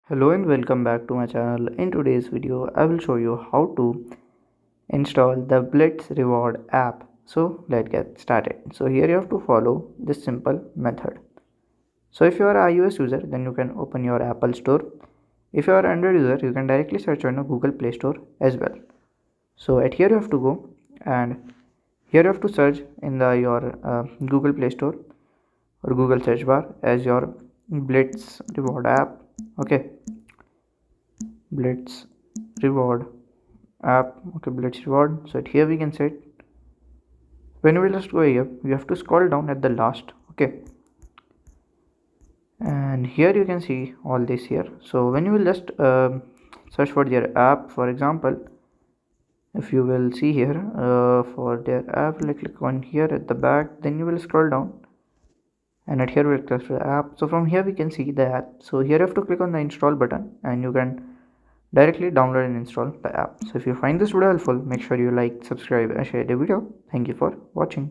Hello and welcome back to my channel. In today's video, I will show you how to install the Blitz Reward app. So let's get started. So here you have to follow this simple method. So if you are an iOS user, then you can open your Apple Store. If you are an Android user, you can directly search on the Google Play Store as well. So at here you have to go and here you have to search in your Google Play Store or Google search bar as your Blitz Reward app. Okay, Blitz Reward app. Okay, Blitz Reward. So here we can set, when you will just go here, you have to scroll down at the last. Okay, and here you can see all this here. So when you will just search for their app, for example, if you will see here for their app, like click on here at the back, then you will scroll down and at here we'll click the app. So from here we can see the app. So here you have to click on the install button and you can directly download and install the app. So if you find this video helpful, make sure you like, subscribe and share the video. Thank you for watching.